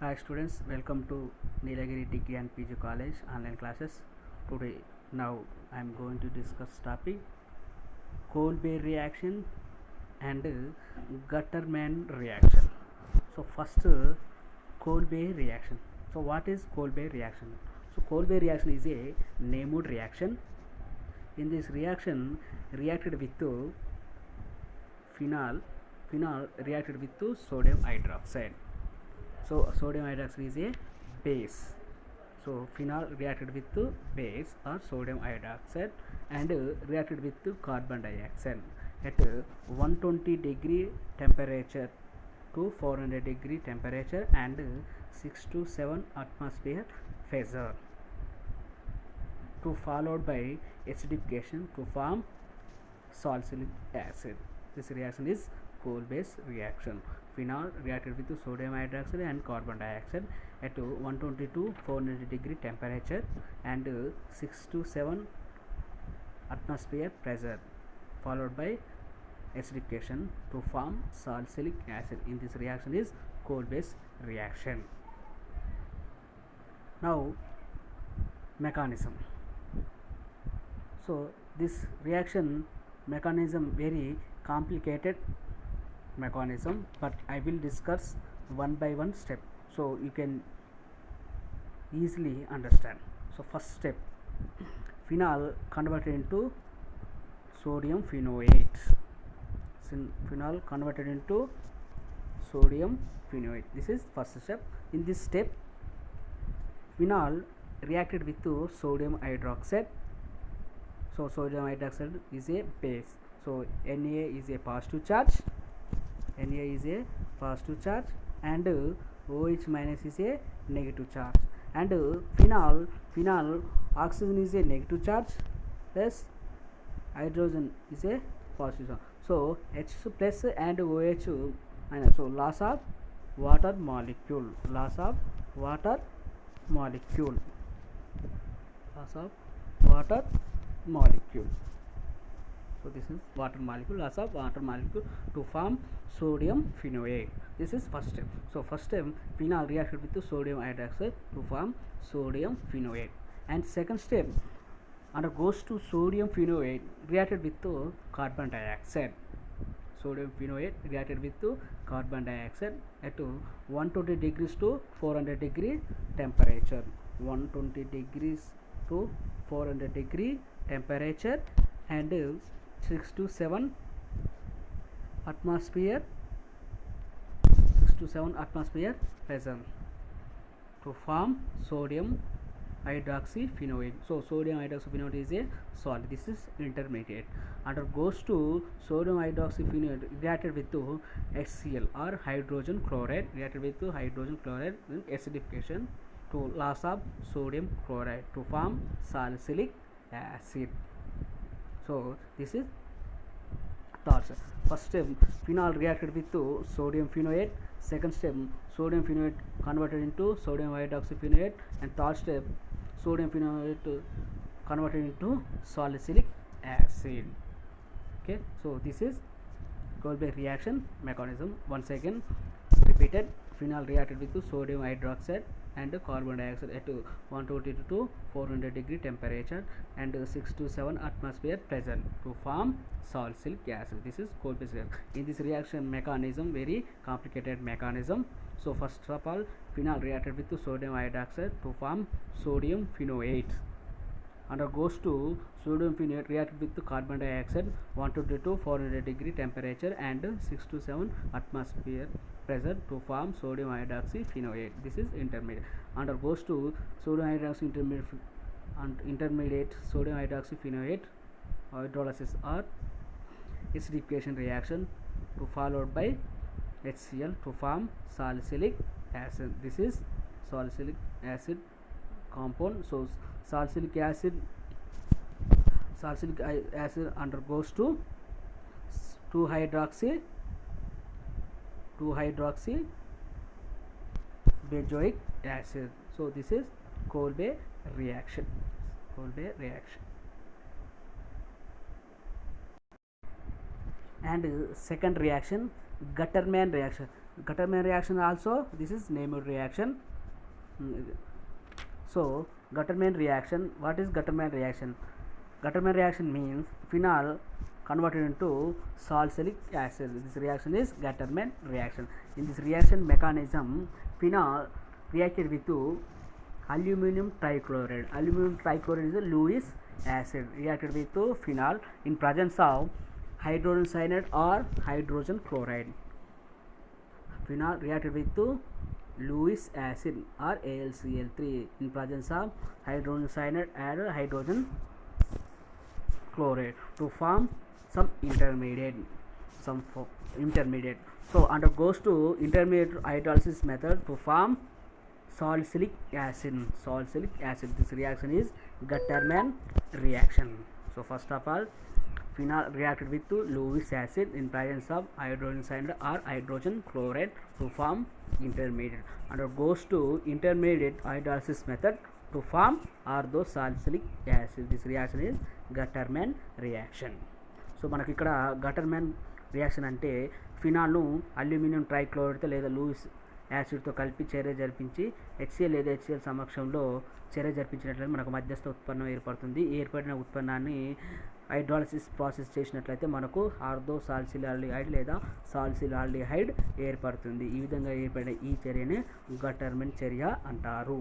Hi students, welcome to Nilagiri Degree and PG College online classes. Today, now I am going to discuss topic Kolbe reaction and Gutterman reaction. So first, Kolbe reaction. So what is Kolbe reaction? So Kolbe reaction is a named reaction. In this reaction, reacted with phenol reacted with sodium hydroxide. So sodium hydroxide is a base. So phenol reacted with base or sodium hydroxide and reacted with carbon dioxide at 120 degree temperature to 400 degree temperature and 6 to 7 atmosphere pressure to followed by acidification to form salicylic acid. This reaction is Kolbe's reaction. Phenol reacted with sodium hydroxide and carbon dioxide at 120 to 400 degree temperature and 6 to 7 atmosphere pressure followed by acidification to form salicylic acid. In this reaction is Kolbe's reaction. Now mechanism. So this reaction mechanism very complicated mechanism, but I will discuss one by one step so you can easily understand. So first step, phenol converted into sodium phenoate. Phenol converted into sodium phenoate. This is first step. In this step, phenol reacted with sodium hydroxide. So sodium hydroxide is a base. So Na is a positive charge. Na is a positive charge and OH minus is a negative charge. And phenol oxygen is a negative charge plus hydrogen is a positive charge. So H plus and OH minus. So loss of water molecule. Loss of water molecule. Loss of water molecule. So this is water molecule, loss of water molecule to form sodium phenoate. This is first step. So first step, phenol reacted with sodium hydroxide to form sodium phenoate. And second step, undergoes to sodium phenoate reacted with carbon dioxide. Sodium phenoate reacted with carbon dioxide at 120 degrees to 400 degree temperature. 120 degrees to 400 degree temperature and 6 to 7 atmosphere pressure to form sodium hydroxyphenoate. So sodium hydroxyphenoate is a solid. This is intermediate. Undergoes to sodium hydroxyphenoate reacted with HCl or hydrogen chloride. Reacted with hydrogen chloride in acidification to loss of sodium chloride to form salicylic acid. So this is third step. First step, phenol reacted with sodium phenoate. Second step, sodium phenoate converted into sodium hydroxyphenoate. And third step, sodium phenoate converted into salicylic acid. Okay, so this is Kolbe reaction mechanism. Once again repeated, phenol reacted with sodium hydroxide and carbon dioxide at 120 to 400 degree temperature and 6 to 7 atmosphere pressure to form salicylic acid. This is Kolbe's reaction. In this reaction mechanism, very complicated mechanism. So first of all, phenol reacted with sodium hydroxide to form sodium phenoate. Undergoes to sodium phenoate reacted with carbon dioxide 120 to 400 degree temperature and 6 to 7 atmosphere pressure to form sodium hydroxyphenoate. This is intermediate. Undergoes to sodium hydroxy intermediate sodium hydroxyphenoate hydrolysis or acidification reaction to followed by HCl to form salicylic acid. This is salicylic acid compound. So salicylic acid undergoes to 2-hydroxy benzoic acid. So this is Kolbe reaction. And second reaction, Gutterman reaction. Gutterman reaction also, this is named reaction. So Gutterman reaction, what is Gutterman reaction? Gutterman reaction means phenol converted into salicylic acid. This reaction is Gutterman reaction. In this reaction mechanism, phenol reacted with aluminum trichloride. Aluminum trichloride is a Lewis acid reacted with phenol in presence of hydrogen cyanide or hydrogen chloride. Phenol reacted with Lewis acid or AlCl3 in presence of hydrogen cyanide and hydrogen chloride to form some intermediate. So undergoes to intermediate hydrolysis method to form salicylic acid. This reaction is Gutterman reaction. So first of all, phenol reacted with Lewis acid in presence of hydrogen cyanide or hydrogen chloride to form intermediate. Undergoes to intermediate hydrolysis method to form orthosalicylic acid. This reaction is Gutterman reaction. So మనకి ఇక్కడ గటర్మ్యాన్ reaction అంటే ఫినాల్ను aluminium ట్రైక్లోరైడ్తో లేదా Louis యాసిడ్తో కలిపి చర్య జరిపించి HCl లేదా HCl సమక్షంలో చర్య జరిపించినట్లయితే మనకు మధ్యస్థ ఉత్పన్నం ఏర్పడుతుంది. ఏర్పడిన ఉత్పన్నాన్ని హైడ్రాలసిస్ ప్రాసెస్ చేసినట్లయితే మనకు ఆర్థోసాల్సిలాల్డిహైడ్ లేదా సాల్సిలాల్డిహైడ్ ఏర్పడుతుంది. ఈ విధంగా ఏర్పడిన ఈ చర్యనే గటర్మ్యాన్ చర్య అంటారు.